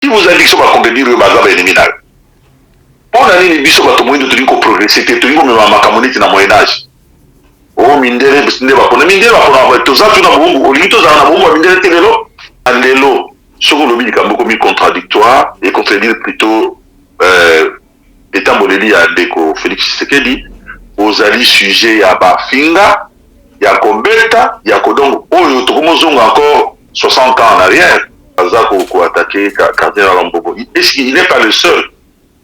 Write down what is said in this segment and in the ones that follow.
Qui vous a dit que ça va compétir le bazar ennemi? On a dit que ça va progresser, que tout le monde va communauté dans le Moyen-Âge. Oh, mindere, mindere, tout ça, tout le monde, au limite, mindere, telelo, andelo, ce qu'on oublie, c'est beaucoup plus contradictoire et contredire plutôt, étant boleli à Deko, Félix Tshisekedi, aux alliés sujets à Bafinga, il y a Kombeta, il y a Kodongo, oh, il y a encore 60 ans en arrière, pour attaquer Cardinal Lambobo. Est-ce qu'il n'est pas le seul?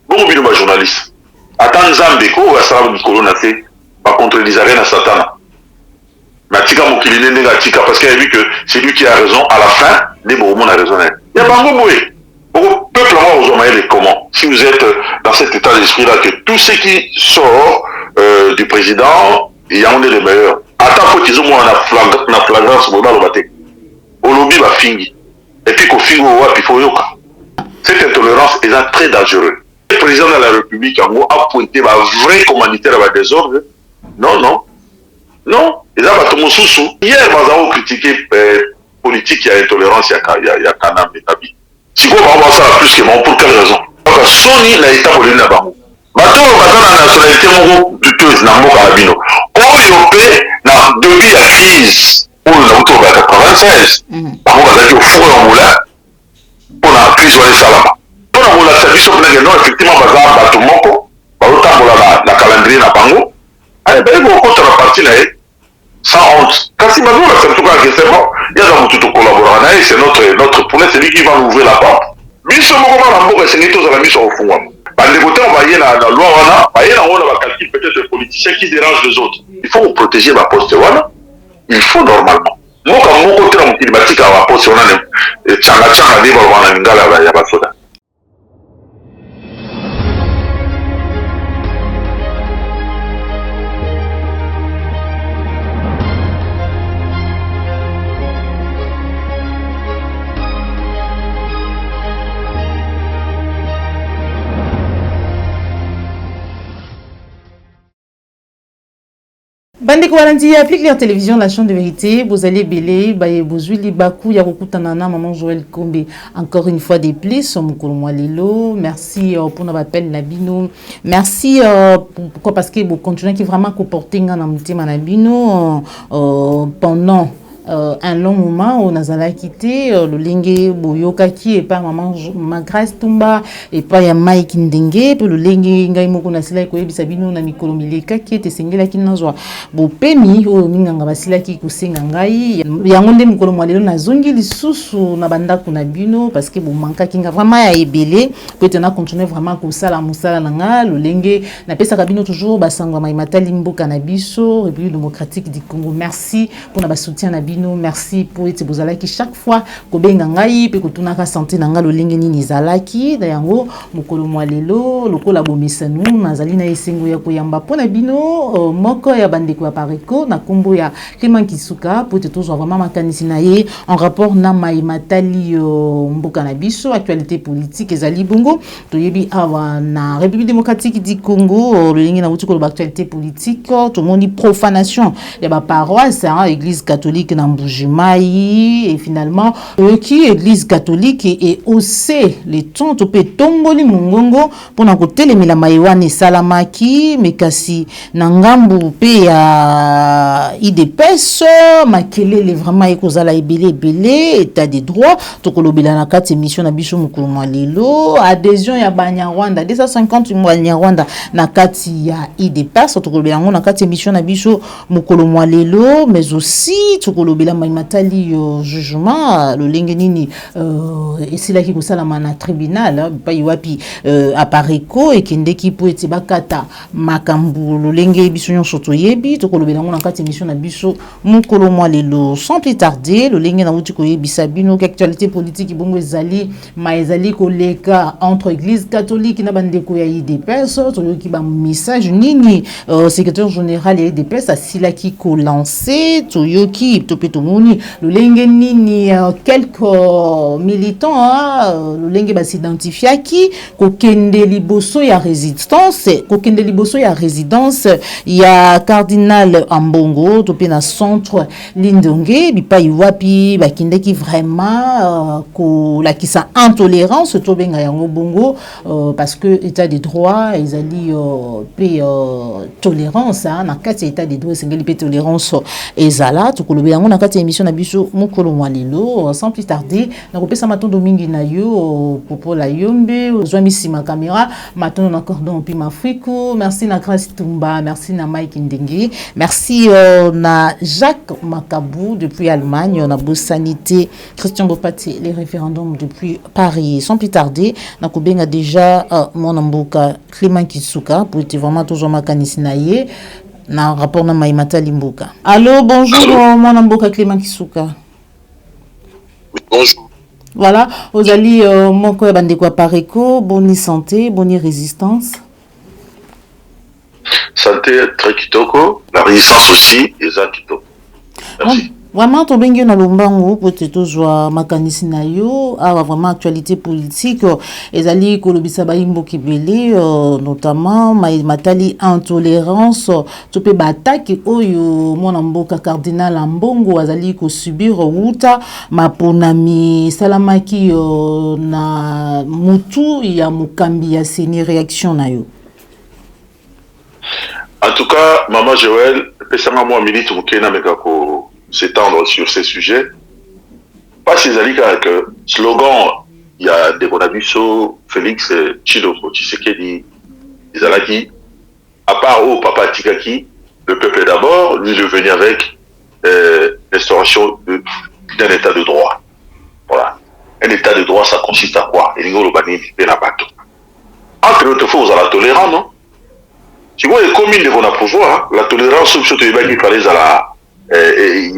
Bon, il y a un journaliste. Attends, Zambeko, ou à Sarah Mikolo, n'a fait, par contre, les arènes à Satana. Matika Moukiline Negatika, parce qu'il a vu que c'est lui qui a raison, à la fin, les Boromons a raison. Il y a pas un mot. Au peuple, moi, aux hommes, comment? Si vous êtes dans cet état d'esprit-là, que tout ce qui sort du président, il y a un des meilleurs. Attends, qu'ils ont moins la flagrance, au baté. Au lobby, va finir. Et puis, qu'au finir, il faut yoka. Cette intolérance est très dangereuse. Le président de la République a pointé ma vraie commanditaire à la désordre. Non, non. Non. Et là, tout le monde sous. Hier, nous avons critiqué politique, il y a intolérance, il y a Kanam et Tabi. Si vous avez ça plus que moi, pour quelle raison? Parce que Sony n'a été aboli là-bas. Bateau, la nationalité, mon douteuse, n'a pas carabino. On y opère, depuis la crise, où nous avons trouvé à 96. Par contre, on a dit au four en moulin, on a appris sur les salama. On a voulu la service au plein non, effectivement, bazar, bateau moko, la calendrier n'a pas mot. Allez, ben, il faut contrepartie là, sans honte. Quand il m'a dit, c'est tout cas que c'est bon, il y a dans tout collaborateur, c'est notre poulet, c'est lui qui va nous ouvrir la porte. Mais ce moment là, c'est nous tous à la mise au fond. Par les côtés, on va y aller dans la loi, on va y aller dans la calcul peut-être les politiciens qui dérangent les autres. Il faut protéger ma poste, voilà. Il faut normalement. Moi, quand mon côté, on climatique à la poste, on a un tchanga tchanga, on a un gala, il y a pas de soda. Bande Koualanti applique la télévision, la chaîne de vérité. Vous allez belé, vous allez bakou, yakutanana, maman Joël Kombe. Encore une fois des plus, son Lelo. Merci pour notre appel Nabino. Merci pourquoi parce que vous continuez qui vraiment comporter un amitié Nabino pendant un long moment on a quitté le lingue boyoka qui est pas maman ma grâce tumba et pas ya Mike Ndenge pour le lingue ngai moko na sila ko yebisa bino na mikolo mileka qui était sengela ki nazwa bo pemi o ninganga basila ki kusenga ngai yango nde mikolo mwalelo na zongi lisusu na banda kuna bino parce que bo manka kinga vraiment ya ebele peut na continuer vraiment ko sala musala nanga le lingue na pesa kabino toujours basangwa mai matali mboka na biso République démocratique du Congo. Merci pour na soutien na merci pour être bozalaki chaque fois ko benga ngai pe ko tunaka santé nanga lo lenge nini zalaki da yango mokolo mwalelo lokola bomisanu nazali na esengo ya koyamba pona bino moko ya bandeko ya pareko na kombo ya Clément Kisuka pour être toujours vraiment makanisi na ye en rapport na mai matali mboka na biso actualité politique ezali bongo toyebi awa na République démocratique du Congo lo lenge na wuti ko actualité politique tout le monde dit profanation ya ba paroisse église catholique na Mbujimai et finalement qui église catholique et aussi les tons topé tomboli mungongo pour na kotelemela maiwane salamaki mekasi na ngambu pe ya idps makelele vraiment ekozala ebele état de droit tokolobela na kati émission na biso mukulu mwalelo adhésion ya Banyarwanda 250 Banyarwanda na kati ya idps tokolobela ngo na kati émission na biso mukulu mwalelo mais aussi tokolobela matali jugement le lenge nini et c'est là qui kosala na tribunal pa yiwapi apareko et kindeki po ete bakata makambu le lenge biso nyonso toyebi tokolobela ngo na kati émission na biso mukolo mwalelo sans plus tarder le lenge na uti koyebisa bino actualité politique bongo ezali ezali koleka entre église catholique na bandeko ya IDPS toyoki ba message nini secrétaire général ya IDPS asilaki ko lancer toyoki petomoni lolenge nini quelques militants lolenge basidentifiaki kokende liboso ya résidence ya cardinal Ambongo to pe na centre Lindonge bipai wapi bakindeki vraiment ko la kisa intolérance to benga yango bongo parce que état de droit ezali pe tolérance na kati état de droit sengeli pe tolérance ezala to kolobe yango na kati émission na biso mokolo mwalelo sans plus tarder na kopesa matondo mingi na yo popo la yombe ozwa misima caméra matondo na cordon pi mafriku merci na Grace Tumba merci na Mike Ndengi merci na Jacques Macabou depuis Allemagne on a beau sanité Christian Bopati les référendums depuis Paris sans plus tarder na kobenga déjà mon amboka Clément Kisuka pour être vraiment toujours makanisi na ye na rapport na Maïmata Limboka. Allô, bonjour mon amboka Clément Kisuka. Oui, bonjour. Voilà, vous allez moko bande kwa pareko, bonne santé, bonne résistance. Santé très kitoko, la résistance aussi, et ça kitoko. Merci. Vraiment, to bengi na lombango pour te toujours makanisi na yo, vraiment actualité politique, ezali kolobisa ba imbo kibele, notamment matali intolérance, to pe bataki oyo mwana mboka cardinal Ambongo azali ko subir wuta maponami salamaki na mutu ya mukambi ya seni réaction na yo. En tout cas, Maman Joël, pesanga moi minute mukena mekako s'étendre sur ces sujets. Pas ces alliés que slogan, il y a des Bonabuso, Félix Tshilombo Tshisekedi, des Alaki, à part au Papa Tikaki, le peuple d'abord, lui de venir avec l'instauration d'un état de droit. Voilà. Un état de droit, ça consiste à quoi? Entre autres fois, vous avez la tolérance, non? Si vous avez commis de vos pouvoir, la tolérance, surtout il fallait à la et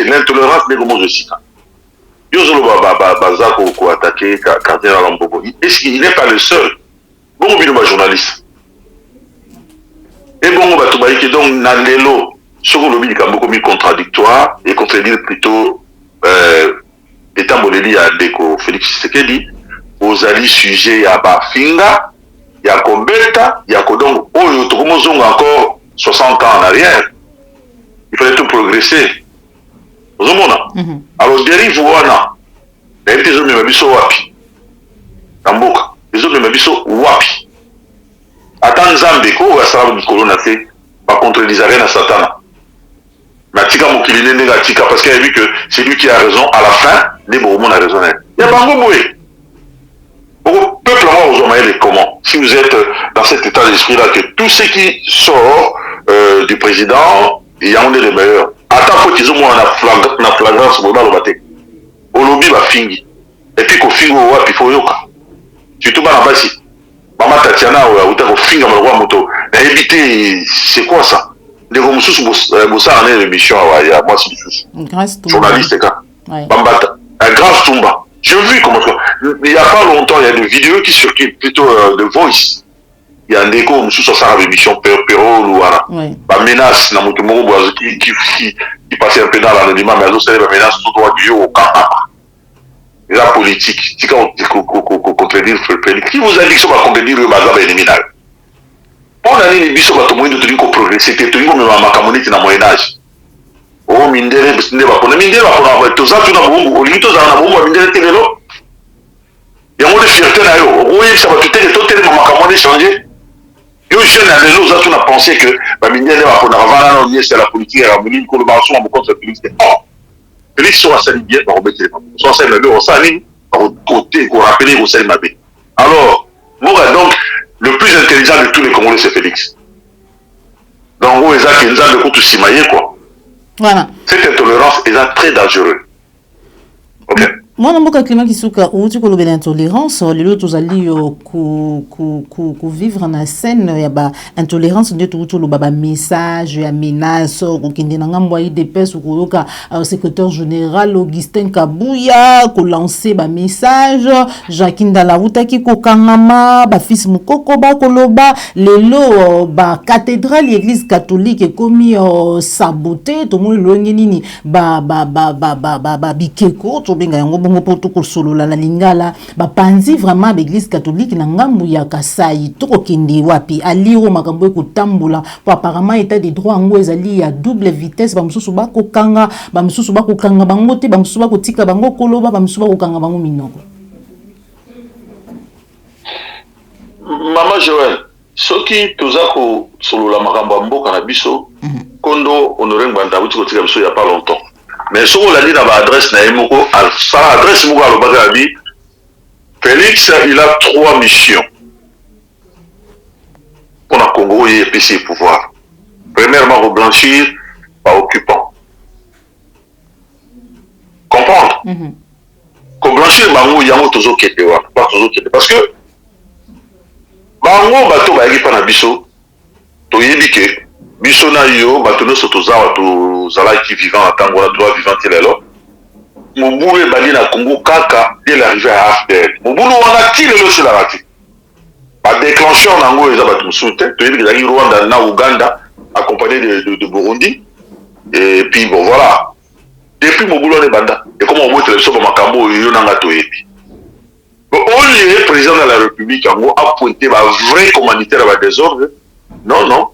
l'intolérance n'est comme je cite. Yozolo Bazako ko attaqué cardinal Ambongo. Est-ce qu'il n'est pas le seul? Bon, il journaliste. Et bon, Batoubaïki donc Nandelo sur le lobby beaucoup mis contradictoire et contredire plutôt étant boleli à Deko Félix Tshisekedi aux alliés sujets à Bafinga, il y a Kombeta, il y a Kodong, oh, Tokomozong encore 60 ans en arrière, il fallait tout progresser. Vous avez alors, dérive, voilà. Les hommes ne sont wapi. Namboka. Les hommes ne sont wapi. Attends, Zambé, quoi, va savoir du colon a fait, pas contre les arènes à Satan. Mais Tika Mokiline négatif, parce qu'il a vu que c'est lui qui a raison, à la fin, les Boromons a raison. Il y a pas un mot. Au peuple, aux hommes, comment? Si vous êtes dans cet état d'esprit-là, que tout ce qui sort du président, il y a un des meilleurs. Attends, qu'ils ont moins la flagrance dans le bateau. Au lobby, va finir. Et puis, qu'au finir, il faut yoka. Surtout, dans la base, Maman Tatiana, ou t'as qu'au finir, moto. Mais éviter, c'est quoi ça? Les Romoussous, Boussa, en est l'émission, il y a moi, c'est journaliste, Bambata. Un grand Tumba. J'ai vu comment ça. Il n'y a pas longtemps, il y a des vidéos qui circulent plutôt de voice. Il y a un déco, sous sa émission Péro ou voilà. La menace, qui passait un peu dans l'anonymat, mais elle a la menace tout droit du haut au camp. Et la politique, qui contredire Félix. Qui vous a dit que ça va contredire le bazar éliminal? Pour l'année, les bisous, tout le monde a progressé. C'était tout le monde a communauté dans le Moyen-Âge. Oh, mindere, mindere, tout ça, tout le monde, au limite, tout ça, on a mindere, tout le monde. Il y a un fierté là, oui, ça va tout être, tout est dans changé. Yo, je sais, on a pensé que, bah, mindere, on a ravané, c'est la politique, la politique, qu'on le marchand, on contre la politique. Oh! Félix soit sali bien, on va remettre les mamans. Soit sali, on sali, on côté, qu'on rappelle, on sali, mabé. Alors, voilà, donc, le plus intelligent de tous les Congolais, c'est Félix. Donc, où est-ce qu'il y a de coups de quoi? Voilà. Cette intolérance est très dangereuse. Ok. Moi, je suis Clément Kisuka, où tu as l'intolérance, les autres allaient vivre dans la scène, il y a intolérance, il y a message, il y a menace, il y a des personnes, le secrétaire général Augustin Kabouya, qui a lancé un message, Jacqueline Dalaouta qui a kangama, fils Moukoko, Koloba, les lots, cathédrale, l'église catholique est commis saboté, tout le monde l'ongeni, bikeko, tout le monde bongo poto ko solo la lingala ba panzi vraiment l'église catholique na ngambu ya Kasai to kende wapi aliro makambo ko tambola po apparemment état de droit ngo ezali ya double vitesse ba mususu ba ko kanga bango te ba mususu ba ko tika bango koloba ba mususu ba ko kanga bango minoko. Mama Joël soki toza ko solo la makambo mboka na biso kondo honoré Ngwanda wuti ko tika biso ya pas longtemps. Mais si on l'a dit dans l'adresse, l'adresse Félix, il a 3 missions pour le Congo et PC pouvoir. Premièrement, reblanchir par occupant. Comprendre? Reblanchir, Bango, Yango, Tozo Ketewa. Parce que Bango, Bato, Baegi, Panabiso, Toyebike, Bisona yo, batono sotozawa to zalaki vivant en tant que droit vivant tilelo. Mobuwe bali na Congo kaka dès l'arrivée à AFDL. Mobuwe wana tilelo sur la rati. Ba déclencheur nango eza batu soute, to yebi zali Rwanda na Uganda accompagné de Burundi. Et puis bon voilà. Depuis Mobuwe on est banda. Et comme on voit télévision pour makambo yo nanga to yebi. Bon, le président de la République a pointé ba vrai commanditaire ba désordre. Non.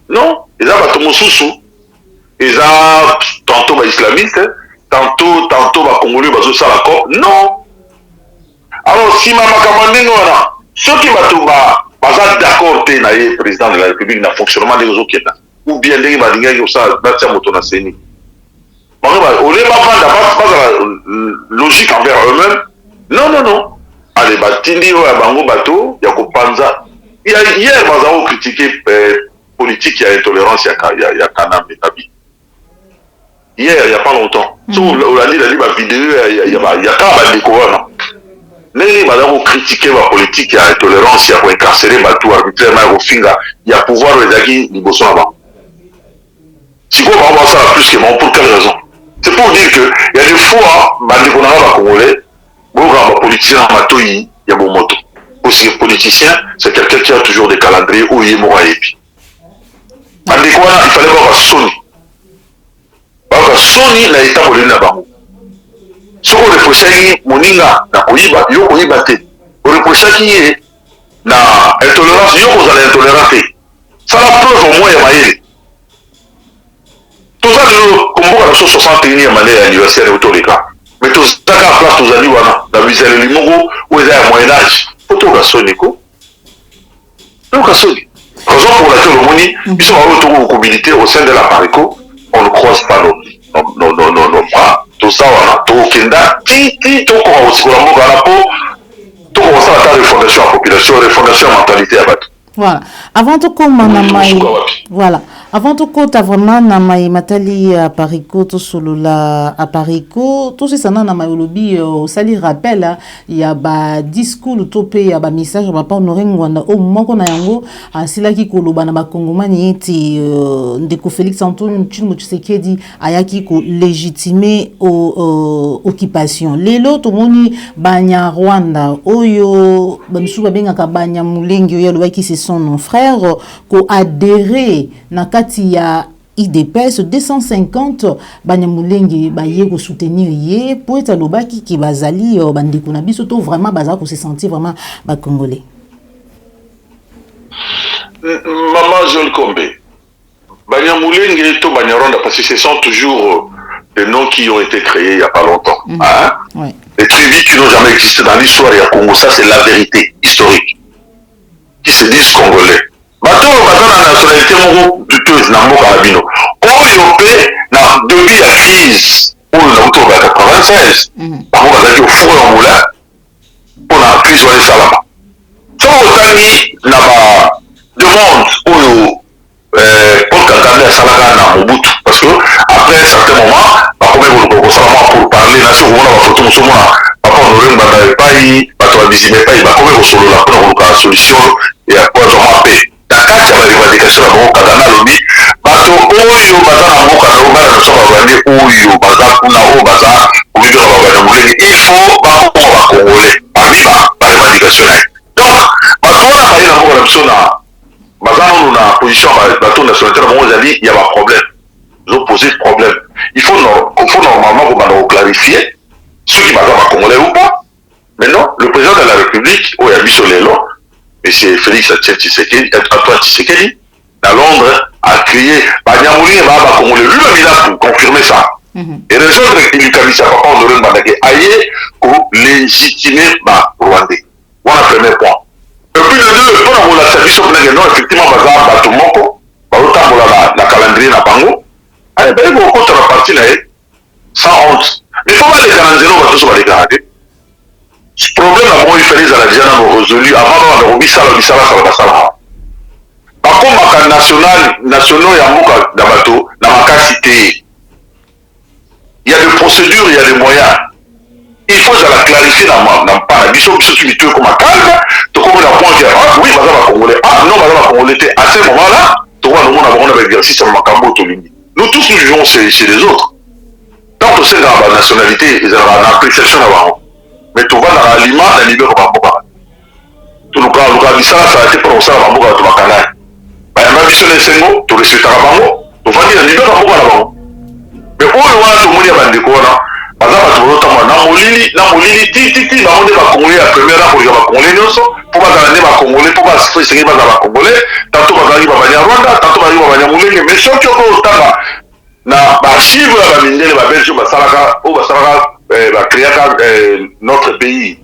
Non, ils ont battu Moussoussou, ils ont tantôt islamistes, tantôt congolais, non. Alors si Mama Kamandé ceux qui battent d'accord, le président de la République n'a fonctionnement des réseaux qui ou bien les Badinga qui ça battu Motona Seni. Au lieu de pas logique envers eux-mêmes, non. Allez, Batindi ou Bango Bateau, Yakopanza. Hier, nous avons critiqué politique, il y a intolérance, il y a Kanam et Tabi. Hier, il n'y a pas longtemps. Si on a dit ma vidéo, il y a quand même des courants. Mais madame, critiquer la politique, il y a intolérance, il y a incarcérer, tout arbitrairement, il y a pouvoir les acquis, les bossons avant. Si vous voulez voir ça plus que moi, pour quelle raison? C'est pour dire que il y a des fois, qu'on a congolais, bon, politicien, il y a bon moto. Aussi, politicien, c'est quelqu'un qui a toujours des calendriers où il est mort à épi. Il fallait voir Sony. Sony na état bolé na bango. Si on reprochait moninga na koyiba, yo koyiba te. On reprochait na intolérance, yo ko zala intolérance. Ça la preuve au moins ya maïli. Tout ça le combo à 61e année anniversaire de Tolika. Mais tout ça à place tous ali wana, na bizele limongo ou ya moyen âge. Photo ga Sony ko. Donc Sony. Raison pour laquelle le moni, ils sont en retour mobilité au sein de la Parico, on ne croise pas nos bras, tout ça, voilà, tout Kenda, tout comme aussi, tout comme ça, la refondation à la population, refondation à la mentalité à battre. Voilà. Avant tout comme voilà. Avant tout compte vraiment na mai matali à Parico tout solo la à Parico tout ça na mai lobby au sali rappel il y a ba discours topé ya ba message ba pa honoré Ngwanda au moko na yango asila ki koloba na ba kongomani eti ndeko Félix Antoine Tshisekedi ayaki ko légitimer occupation lelo to moni banya Rwanda oyo bamsu ba benga ka banya mulengi oyo lobaki c'est son frère ko adhérer na il y a IDPS 250 Banyamulenge baye ko soutenir yé pour être lobaki qui bazali bandeko na biso to vraiment baza ko se sentir vraiment ba congolais. Maman Joël Kombe. Banyamulenge to Banyarwanda parce que ce sont toujours des noms qui ont été créés il y a pas longtemps, hein? Ouais. Les tribus qui n'ont jamais existé dans l'histoire du Congo, ça c'est la vérité historique. Qui se disent congolais. Bato baza na nationalité moko douteuse na mboka na bino oyo pe na depuis la crise oyo na uto ba 96 bango bazaki ofuro ya mbula mpona crise wana esalama soki otangi na ba demande oyo Paul Kagame asalaka na Mobutu parce que après un certain moment bakomeki kosala mwa pour parler na soki omona bafoto musomona papa honoré mbanda epai bato babizima epai bakomi kosolola mpona koluka solution ya kozwama mpe na kati ya barevendication na bango kaka nalobi bato oyo baza na mboka na obana na soka babandi oyo baza kuna oyo baza komibika babanda molenge il faut bakoma bakongole babiba barevendication na ye donc bato wana baye na mboka na biso na baza nanu na position bato nationalité na bango ezali ya baproblème opposé problème. Il faut normalement vous clarifier ceux qui m'attendent à Congolais ou pas. Mais non, le président de la République, où il y a Bissolelo, et c'est Félix Antoine Tshisekedi, à Londres, a crié, Banyamouli et Baba Congolais, lui-même il a pour confirmer ça. Et résoudre il Kamisa Papa Honoré Mbandake, aïe, pour légitimer Rwandais. Voilà le premier point. Et puis le deux, pour la service au plein non, effectivement, Bazar Batumoko, Barotambola, la calendrier na Bango, allez, ben, vous comptez la partie là, sans honte. Mais il faut pas les garantir, on va tous les garantir. Ce problème, là, bon, il fallait les Algériens résolu avant de remettre ça, ça va ça. Par contre, national, il y a beaucoup d'amato, dans ma cas cité. Il y a des procédures, il y a des moyens. Il faut la clarifier dans ma part. Il faut que tu me tues comme un calme, tu comprends la pointe, ah oui, madame va congolais, ah non, madame va congolais, à ce moment-là, tu vois, nous avons un exercice sur le macambo, nous tous nous vivons chez les autres. Tant que c'est dans la nationalité, ils ont une appréciation avant. Mais tu vas dans l'aliment, dans l'hiver, on va pas. Tu nous as dit ça, ça a été pour ça, on va pas dans le canal. Il y a même sur les Sengo, tu respectes la bango, tu vas dire l'hiver, on va pas là-bas. Mais où est-ce que tu vas dire quoi? Par exemple, tu vas dire, na molili, titi, na on va congolais la première fois, on va congolais nous, pour pas dans les congolais, pour pas se faire dans la congolais, tantôt va arriver à Rwanda, tantôt va arriver à Moulengue, mais si on tient au temps na archive ya bamindele babelge basalaka oyo basalaka bakreaka notre pays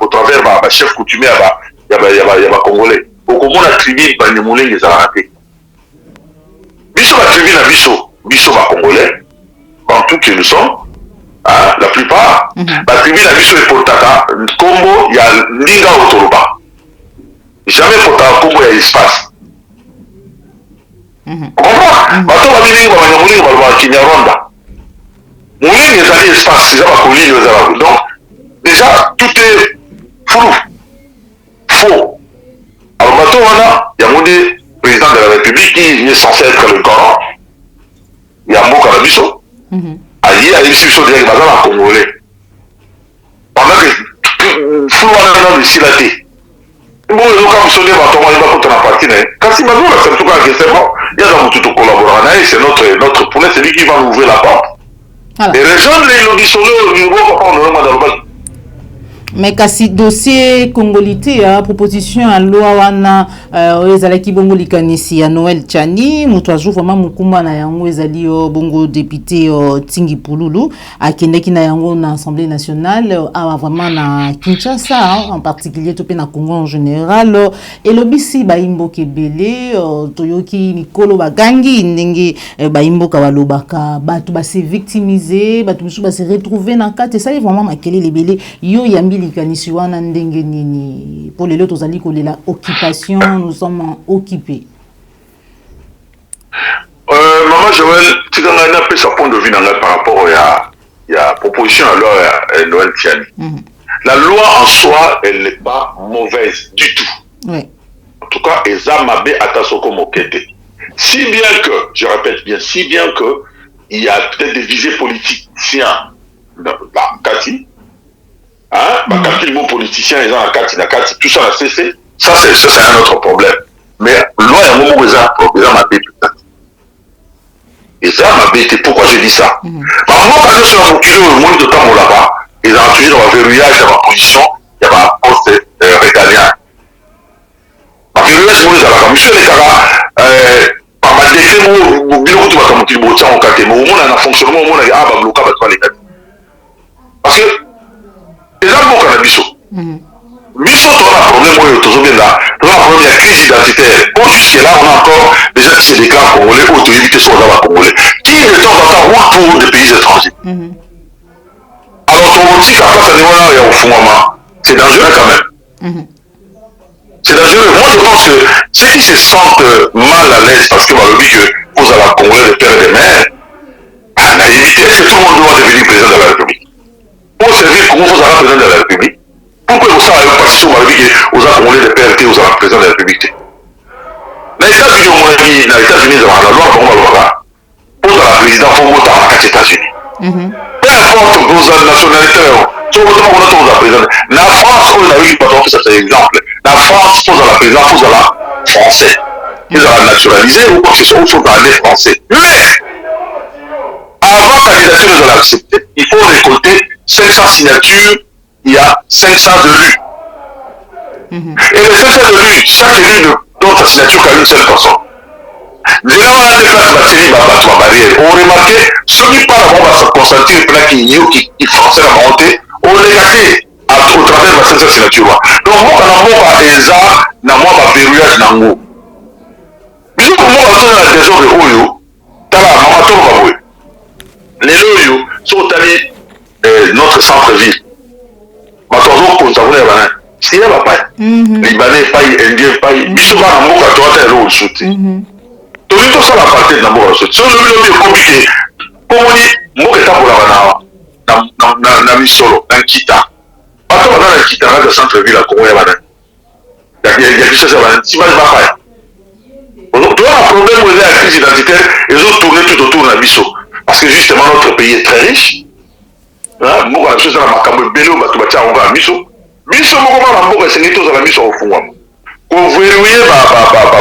au travers bachef coutumier ya bacongolais okomona tribu banyamulenge ezalaka te biso batribu na biso bacongolais bantu que nous sommes la plupart batribu na biso eportaka nkombo ya ndinga oyo toloba jamais eportaka nkombo ya espace. Comprends? Bato babili banyamulenge balobaka kinyarwanda molenge ezali espace eza bakolili ezalaka donc déjà tout est flou faux. Alors bato wana yango nde président de la république qui est censé être le garant ya mboka na biso aye ayebisi biso direct baza na congolais pendant que flou wana nano esila te bon le cas monsieur ne va tomber pas contre la partie né kasi maintenant c'est tout cas que c'est bon il y a dans tout collaborer c'est notre poulet c'est lui qui va ouvrir la porte et rejoindre les auditions au niveau papa on aura dans le mais kasi dossier congolité a proposition à loi wana ezalaki bongo likanisi ya Noël Tchani mutu azu vraiment mukumba na yango ezali bongo député Tingi Pululu akendaki na yango na Assemblée nationale a vraiment na Kinshasa en particulier to pe na Congo en général et lobisi baimbo kebele toyoki mikolo bagangi ndenge baimbo ka balobaka batu ba se victimiser batu musu ba se retrouver na kati ça vraiment makele lebele yo yambi likanisi wana ndenge nini pour les autres tozali kolela occupation nous sommes occupés. Maman Joël tu as un peu sa point de vue par rapport à proposition à loi Noël Tchani. La loi en soi elle n'est pas mauvaise du tout. Oui. En tout cas ezamabe atasoko mokete. Si bien que je répète bien si bien que il y a peut-être des visées politiciens dans Kati. Quand les mots politiciens, ils ont la carte, tout ça a cessé. Ça, c'est un autre problème. Mais loi, il y a un moment où ils ont ma bête. Ils ont ma bête. Pourquoi je dis ça? Par moi, quand je suis reculé au monde de temps là-bas, ils ont toujours un verrouillage dans ma position, il y a un poste régalien. Ma verrouillage, c'est là. Monsieur les caras, par ma décès, mon bureau, tu vas comme tu le tiens en carte. Mais au moins, on a fonctionnement, au moins, on a bloqué, les cartes. Parce que, les gens vont à biso. Biso, on a un problème, on a un problème de crise identitaire. Jusque là, on a encore des gens qui se déclarent congolais, auto-éviter soit dans la congolais. Qui de temps en temps roule pour des pays étrangers. Alors, ton outil, ça passe à niveau là, il y a au fond, c'est dangereux quand même. C'est dangereux. Moi, je pense que ceux qui se sentent mal à l'aise parce que, malgré que vous avez un congolais de père et de mère, à la limite, est-ce que tout le monde doit devenir président de la République? Congo faut avoir président de la République. Pourquoi vous savez pas si vous avez dit aux Congolais de PRT, aux président de la République? Dans les États-Unis, au moins, dans les États-Unis, dans la loi, pour la président, il faut voter aux États-Unis. Peu importe vos nationalités, si vous votez pour la président, la France, vous avez eu pas cet exemple. La France, pour la président, vous allez français. Vous allez naturaliser ou quoi que ce soit, vous allez français. Mais, avant la candidature, vous allez accepter, il faut récolter 500 signatures, il y a 500 élus. Et les 500 élus, chaque élu donne sa signature qu'à une seule personne. Déjà, on a des places de barrière. On remarquait, ceux qui parlent, on va se consentir, qui forcent la montée, on les gâté au travers de cette signature. Donc, moi, quand on a des arts, on a un verrouillage dans le mot. Mais si on a des gens de Oyo, tu as la maman de les Oyo sont allés notre centre-ville. Maintenant, on a un si elle va pas, Libanais, pas Indien, pas Bissouma, on a toi, tu as l'eau sauté. Donc, tout ça, la partie de l'amour, c'est compliqué. Comme on dit, moi, je suis solo, dans Kita. Pas dans la Kita, dans le centre-ville, à Congo, il y a quelque chose à si mal va pas. Donc, tu as un problème où il y a la crise identitaire, ils ont tourné tout autour de la Bisso. Parce que justement, notre pays est très riche. Moi, je suis dans la Macambo, Bélo, Batoubatia, on va à Bisso. Bisso, moi, c'est une chose à la Bisso au fond. Pour verrouiller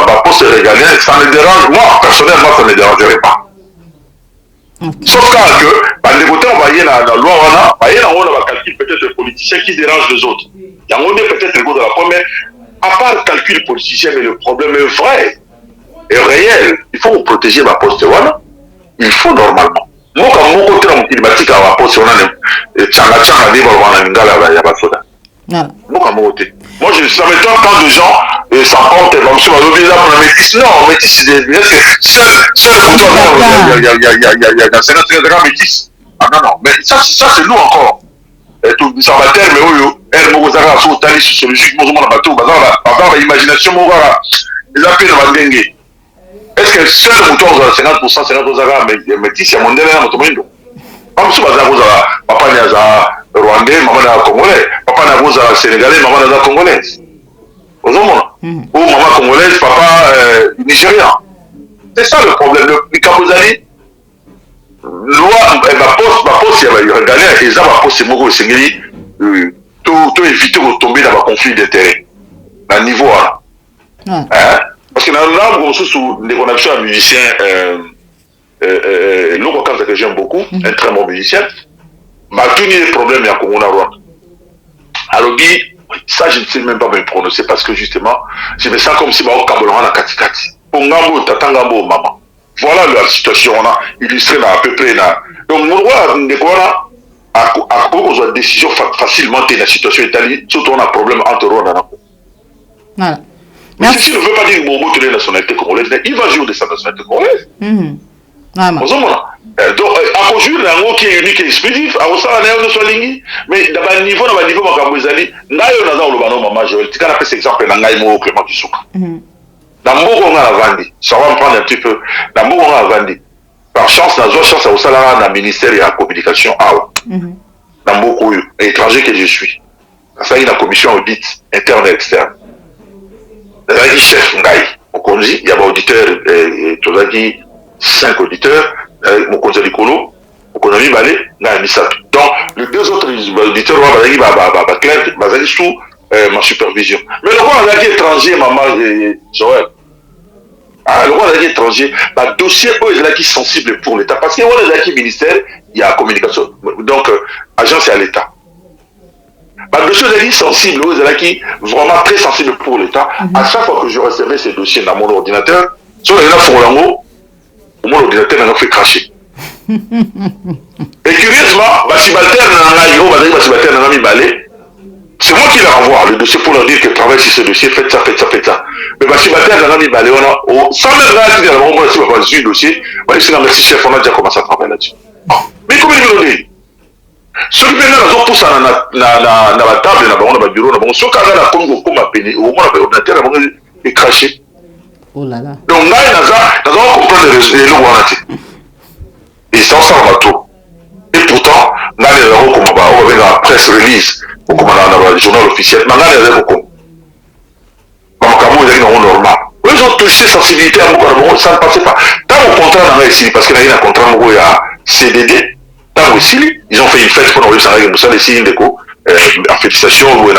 ma poste régalien, ça me dérange. Moi, personnellement, ça ne me dérangerait pas. Sauf que, les votants, on va y aller dans la loi, on va calculer peut-être les politiciens qui dérangent les autres. Il y a peut-être le goût de la première. À part le calcul politicien, mais le problème est vrai, est réel. Il faut vous protéger ma poste. Voilà. Il faut normalement. Moi, quand mon côté dans mon climatique, à ma poste, on a des tchanga-tchanga, des balbana-ngala, il y a pas de soda. Moi, ça m'étonne quand des gens s'en comptent, comme si on avait oublié pour la métisse. Non, métisse, c'est des. Seul bouton, il y a 50 métisse. Ah non, non, mais ça c'est nous encore. Ça va terme, mais oui, elle m'a dit, sur le sociologique, moi, je bateau, bazar, l'imagination, moi, les appels de Mandenge. Est-ce que seul bouton, 50%, 50% métisse, il y a mon délai, notre monde. Comme si papa n'est rwandais, maman n'est congolais, papa n'est sénégalais, maman n'est congolaise. Ou maman congolaise, papa nigérien. C'est ça le problème. Le Kabozali, loi, ma poste, il y a regardé, et ça, ma poste, c'est beaucoup, c'est tout éviter de tomber dans un conflit d'intérêts. À niveau là. Parce que dans l'arbre, on a vu un musicien. L'autre quand que j'aime beaucoup, un très bon musicien, m'a tenu les problèmes à Congo Rwanda. Alors, ça, je ne sais même pas me prononcer parce que justement, je me sens comme si on Kabolora la Katikati. Ongambo, Tatangambo, maman. Voilà la situation, on a illustré à peu près là. Donc, nous voilà, à cause de la décision facilement dans la situation italienne, surtout on a un problème entre Rwanda et Congo. Voilà. Mais ceci ne veut pas dire que Momo est la nationalité congolaise, il va jouer de sa nationalité congolaise. Donc, à cause de l'angle qui est unique et exclusif, à cause de l'angle mais dans le niveau, d'ailleurs, maman Joël, tu as fait cet exemple dans le Clément Kissouka. Dans le on a vendu, ça va me prendre un petit peu. Dans le on a vendu. Par chance, dans la chance, au ministère de la communication, dans beaucoup étranger que je suis. Ça y est, la commission audit interne et externe. Dans le chef Ngaï, il y a un auditeur, tout ça dit, 5 auditeurs, mon conseil Nicolo, mon conseil Balé, donc les deux autres auditeurs sont sous ma supervision. Mais le roi a dit étranger, maman Joël. Le roi a dit étranger, le dossier est qui sensible pour l'État. Parce que le roi a dit ministère, il y a communication. Donc, agence est à l'État. Le dossier est sensible, qui vraiment très sensible pour l'État. À chaque fois que je recevais ces dossiers dans mon ordinateur, sur les mon ordinateur n'a fait cracher. Et curieusement, c'est moi qui leur envoie le dossier pour leur dire que travaille sur ce dossier, faites ça. Mais Bachibalter n'a mis balé, sans même dire, on va sur le dossier, je merci chef, on a déjà commencé à travailler là-dessus. Mais comment ils l'ont dit? Ceux qui viennent là, poussent dans la table, dans le bureau, ceux qui ont la Congo comme appelé, au moins l'ordinateur est craché. Oh là là. Donc là, nous allons comprendre les lois. Et ça, on s'en va tout. Et pourtant, là, les euros comme on va la presse release au commandant le journal officiel manga les beaucoup comme normal ils ont touché sensibilité à beaucoup ça ne passait pas tant au contrat dans ici parce qu'il y a un contrat où il y a CDD tant aussi ils ont fait une fête pour nous ça avec Moussa les signes de co en félicitations le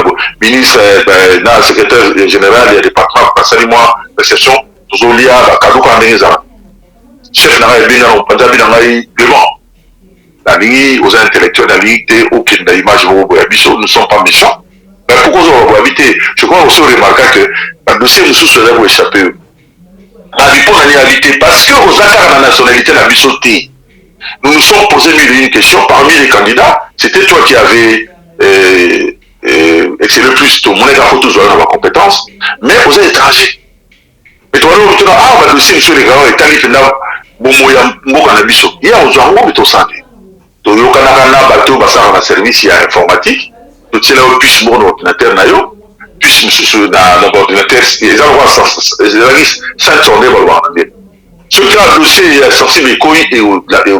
ministre le secrétaire général du département passé moi réception toujours lié à cadeau quand les chef n'a pas bien on pas bien devant la ligne aux intellectuels la ligne aucune image nous ne sommes pas méchants mais pourquoi on va habiter je crois aussi remarquer que le dossier nous sous-serait pour échapper la vie pour aller habiter parce que aux accords de la nationalité la vie sautée nous nous sommes posé une question parmi les candidats c'était toi qui avais excellé le plus tout le monde est à faute toujours dans la compétence mais aux étrangers mais toi on va le dossier monsieur les gars et qualifié là bon moyen mboka na biso il y a aux gens où to santé to yo kana na bateau basara na service ya informatique to tsela au puce bon ordinateur na yo puce monsieur na ordinateur ils ont sans tourner bon ce qui a dossier est sensible koi et au ordinateur na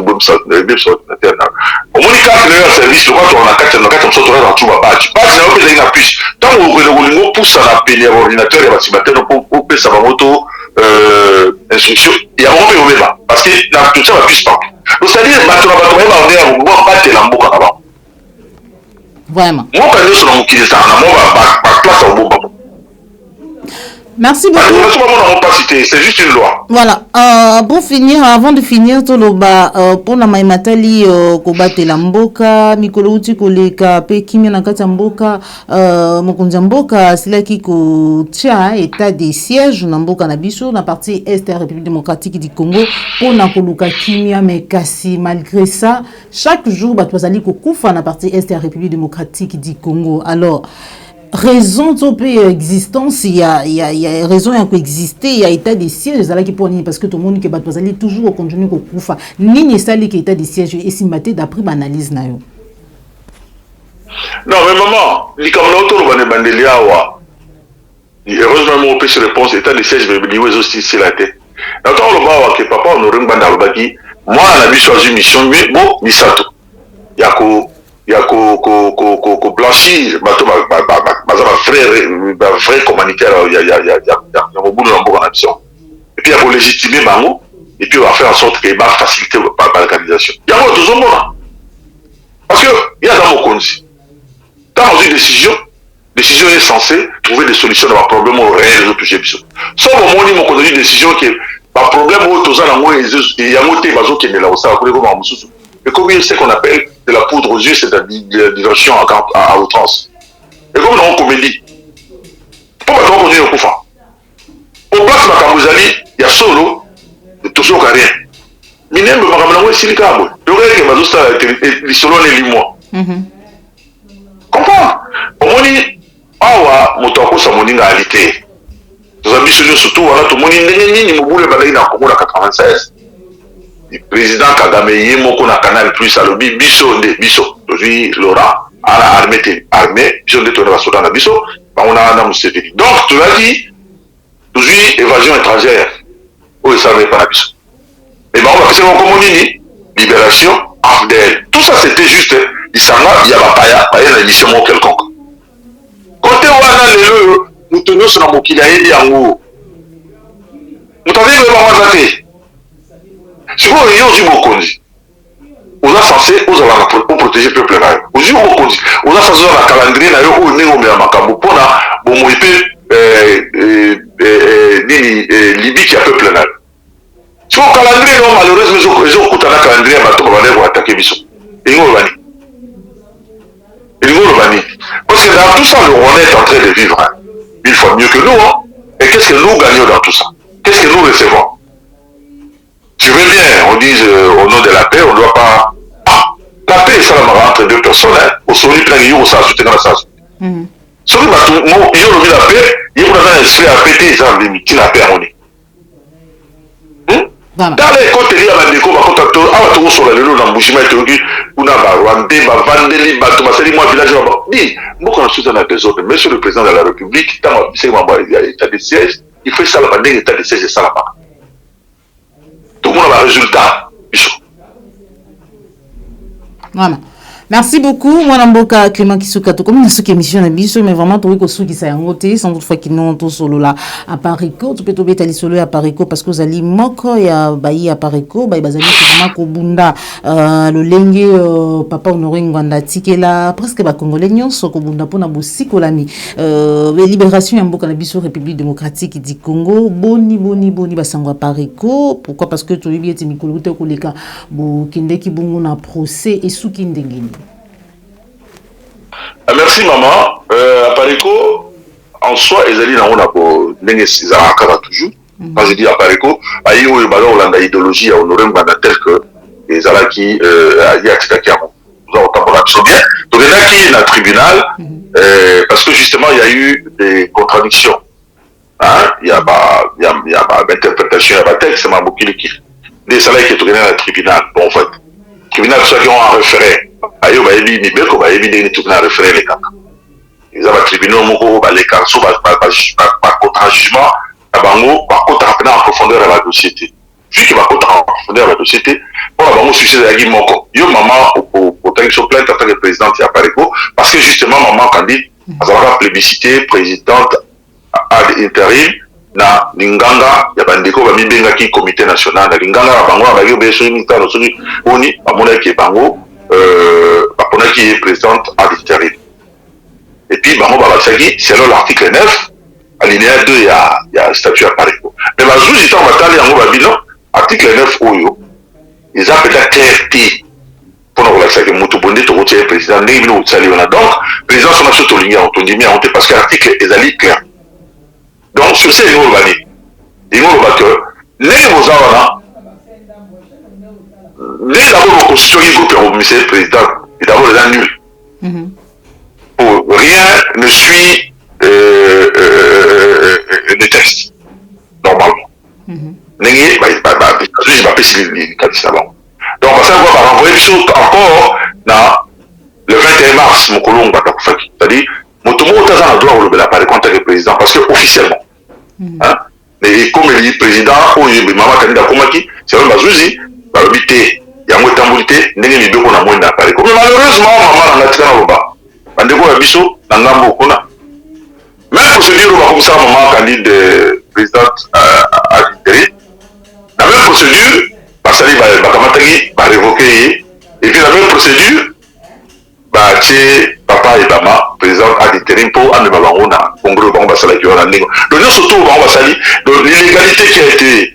au moins quand le service le quoi on a quatre sortes dans tout ba badge pas na ope na puce tant au le pousse na pénier ordinateur et batimateur pour ça va moto instruction il y a un peu de parce que la tout ça va plus pas donc c'est à dire bateau on est on va battre la mboka là vraiment moi quand je suis dans mon qui ça na moi ba place au bon. Merci beaucoup. C'est juste une loi. Voilà. Pour finir, avant de finir, pour la maimatali kobatela mboka mikolo uti koleka pe kimia na kati mboka mokonzi mboka silaki ko tia état de siège na mboka na biso na partie est de la République démocratique du Congo pour na koluka kimia mais kasi malgré ça chaque jour bat bazali ko kufa na partie est de la République démocratique du Congo. Alors raison de existence il y a raison à coexister il y a état de siège qui pour parce que tout le monde qui bat toujours au continue ko kufa nini sali qui état de siège et simbaté d'après analyse na yo non mais maman li comme l'autre va ne bandelia wa heureusement mon pêche réponse état de siège mais lié aux aussi c'est la tête quand on le voit que papa on aurait banda le baki moi on a vu choisi mission bon misato yako blanchir bateau vrai communautaire il y a beaucoup de en action et puis il faut légitimer bango et puis on va faire en sorte qu'il va faciliter par l'organisation il y a toujours bon parce que il y a dans mon compte dans une décision est censée trouver des solutions à un problème réel de toucher biso sauf au moment où mon compte une décision qui un problème où tous en moins il y a monté bazo qui est là au ça pour comment mususu et combien c'est qu'on appelle de la poudre aux yeux, c'est de la diversion à outrance. Et comme dans une comédie, pourquoi on continue au Koufa? Au place de Kamouzali, il y a solo, toujours rien. Mais il y a un silicabo. Le reste, il y a solo les limois. Comprends? Au moins, awa motoko sa moninga alité. Nous avons surtout, tout le monde n'est ni mobile balai na Congo la 96. Le président Kagame y moko na Canal Plus à l'obi biso aujourd'hui Laurent à la armée biso de tourner la Soudan na biso on a na Museveni donc tu l'as dit aujourd'hui évasion étrangère où ça va pas biso et ben on va faire comme nini libération AFDL tout ça c'était juste il y a pas une émission quelconque côté wana lelo mutonyo na mokili ayebi yango mutavi le mama zate si vous avez eu beaucoup on a censé pour protéger le peuple là on a censé la calendrier là où on est au meilleur macabre pour la bon moi Libye qui a peuple là si on calendrier non malheureusement ils ont coûté un calendrier à tout va aller attaquer Bissau et nous bani parce que dans tout ça on est en train de vivre 1000 fois mieux que nous et qu'est-ce que nous gagnons dans tout ça qu'est-ce que nous recevons. Je veux bien, on dise au nom de la paix, on ne doit pas. La paix, ça va entre deux personnes. Au sommet, plein de jours, ça va soutenir ça. Celui qui a mis la paix, il faut avoir un esprit à péter, ça va limiter la paix à mon nez. Dans les côtes, il y a des combats, quand on a tout sur la lune, on a bouché, on a Rwandais, Vandeli, Batomaseli, moi, village, dit, moi, quand je suis dans la désordre, monsieur le président de la République, il y a l'état de siège, il fait ça là-bas, l'état de siège, c'est ça là-bas. Tout le monde a un résultat. Voilà. Merci beaucoup, moi Mboka Clément Kisuka, tout comme ce qui émission na biso, mais vraiment tout que ceux qui ça ngoté, sans toutefois qui non tout solo là à Parico, tu peux tomber tali solo à Parico parce que vous allez moko ya bayi à Parico, bayi bazali vraiment ko bunda le lengue papa honoré ngwanda tikela presque ba congolais nyonso ko bunda pona bosiko lami libération ya Mboka na biso République démocratique du Congo, boni basango à Parico, pourquoi parce que tu lui eti mikolo te ko leka bo kinde ki bungu na procès et souki ndengeni. Merci maman. À Parico, en soi, ils allaient dans on toujours. Quand je dis à Parico, il y a une idéologie à honorer tel que les Alaks qui y a nous avons tant bien. Donc il y a qui est dans le tribunal parce que justement il y a eu des contradictions. Hein? Il y a interprétation, il y a texte, c'est ma boucle qui des Alaks qui est dans le tribunal. Bon en fait, le tribunal ceux qui ont un référé. Ayo ba yebi ni beko ba yebi ndenge tout na référé les kaka ils ont tribunal moko ba les carso ba contre jugement bango ba contre en profondeur à la société vu que ba contre en profondeur à la société pour bango succès ya gi moko yo maman au tant que plainte en tant que présidente ya Parico parce que justement maman candidate azala plébiscité présidente à intérim na linganga ya bandeko ba mibenga ki comité national na linganga bango ba yo beso ni tano soki oni amona ki bango qui est présente à l'intérim. Et puis, selon l'article 9, alinéa 2, il y a un statut à Parico. Mais la juge est en bataille en bilan, article 9, ils ont peut-être clarté pour nous relaxer que Moutoubondi, tu es président, donc, président, son action de ligne, on dit bien, parce que l'article est clair. Donc, sur ces niveaux, ils vont que les gens dès d'abord, la constitution du groupe est monsieur le président, et d'abord, elle est nulle. Rien ne suit le texte, normalement. Donc, parce qu'on va renvoyer encore le 21 mars, c'est-à-dire, mon tomo a droit au l'appareil contre le président, parce que officiellement, mais comme il est président, ou maman candidat Komaki, c'est un bazouzi, va l'habiter. Il y a un tambouité, n'est-ce pas qu'on a moins d'appareils. Mais malheureusement, maman n'a pas de bas. On découvre un biseau, on n'a pas beaucoup. Même procédure, on va comme ça, maman candidat présidente à l'intérim. La même procédure, Bassali va révoquer. Et puis la même procédure, papa et maman, président à l'intérim pour amener Babango na Congrès Bango Bassala qui va la négo. Donc, nous surtout, Bango Bassali, l'illégalité qui a été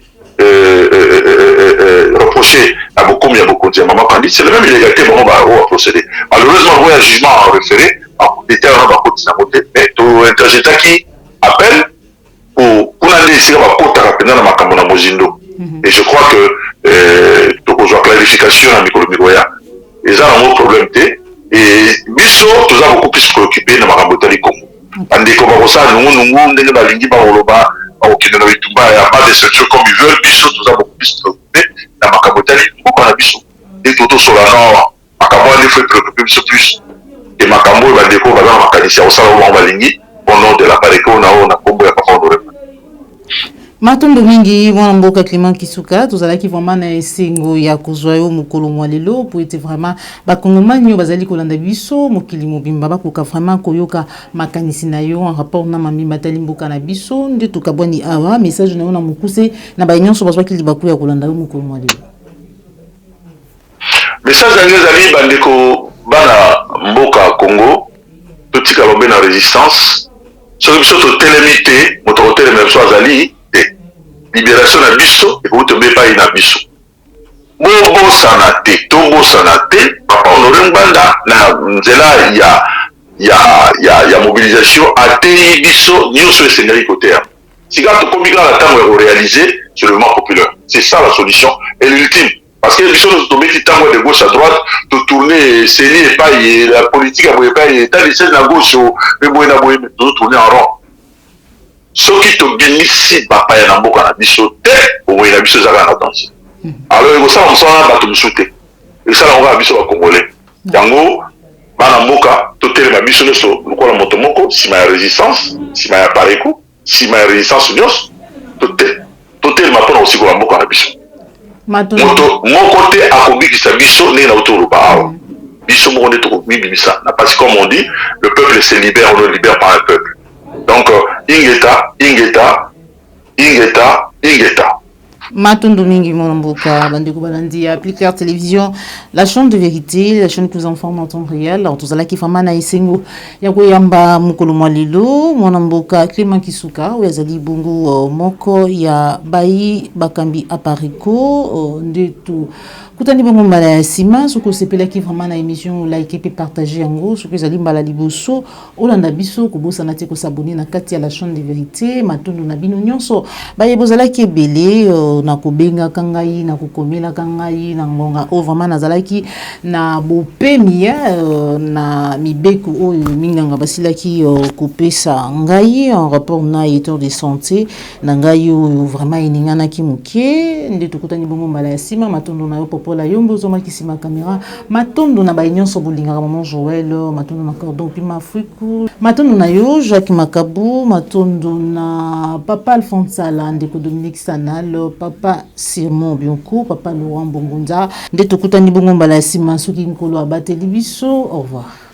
reproché à beaucoup, il y a beaucoup de maman candidat, c'est la même illégalité qu'on va procéder. Malheureusement, il y a un jugement en référé, en déterminant dans le côté, mais tout interjeté qui appelle pour qu'on ait essayé de côté rapidement dans ma camona Mozindo. Et je crois que donc on a clarification à Mikolo Migoya, ils ont un problème et Bisso, nous avons beaucoup plus préoccupé dans ma camotali Congo. Andé comme ça, nous, dans l'Ingi Baroloba, il n'y a pas de structure comme ils veulent, Bisso, nous avons beaucoup plus préoccupé dans ma camotali, beaucoup à Bisso. Et tout sur la nord, ma camotali, il faut préoccuper plus. Et ma camotali, va découvrir ma canicia au salon de l'Ingi, au nom de la Parico, on a Congo et pas de Matondo mingi mwana mboka Clément Kisuka tozalaki vraiment na esengo ya kozwa yo mokolo mwalelo po ete vraiment bakongomani bazali kolanda biso mokili mobimba bakoka vraiment koyoka makanisi na yo en rapport na mami batali mboka na biso nde tokabwani awa message na yo na mokuse na banyonso bazwaki libaku ya kolanda yo mokolo mwalelo message na ezali bandeko bana mboka Congo totika lobe na résistance soki biso totelemi te moto kotelema biso azali libération na biso et pour te mettre pas na biso bobo sanate tombo sanate papa honoré nganda na nzela ya mobilisation atei biso nyonso esengeli côté si quand on communique la temps de réaliser sur le mouvement populaire c'est ça la solution et l'ultime parce que biso nous tomber du temps de gauche à droite de tourner c'est pas la politique à pas état de celle à gauche mais bon na boye de tourner en rond ceux qui te bénissent papa ya na mboka na biso te au moins na biso zaka na danse alors il faut ça on s'en va tout souhaiter et ça on va biso ba congolais yango bana mboka to tele ba biso so lokola moto moko si ma résistance si ma Parico si ma résistance nyos to tele ma pona aussi ko mboka na biso moto moko te akobikisa biso ne na autour ba biso mo nde to bibisa na parce que comme on dit le peuple se libère, on le libère par le peuple. Donc ingeta Matondo mingi Monomboka, Bandeko Balandi, Appliquer Télévision, la chaîne de vérité, la chaîne qui vous informe en temps réel. Alors, tous qui font na isengo, Yako Yamba Mukolo Mwalilo, Monomboka, Clément Kisuka, Ouazali Bongo Moko, ya Bayi Bakambi Apariko, Ndetu. Kutani bongo mbala ya sima soko sepela ki vraiment na émission like et partager en gros soko ezali mbala liboso olanda biso kobosa na te ko s'abonner na kati ya la chaîne de vérité matondo na bino nyonso baye bozala ki ebele na kobenga kangai na kokomela kangai na ngonga o vraiment nazalaki na bopemi na mibeko oyo minganga basilaki kopesa ngai en rapport na état de santé na ngai oyo vraiment eningana ki muke nde tokutani bongo mbala ya sima matondo na yo la yombo zoma kisima caméra matondo na bainyoso bolinga maman Joël matondo na cordon pima friku matondo na yo Jacques Makabu matondo na papa Alphonse Sala ndeko Dominique Sanal papa Simon Bionco papa Laurent Bongonza nde tokutani bongo mbala sima soki nkolo abateli biso au revoir.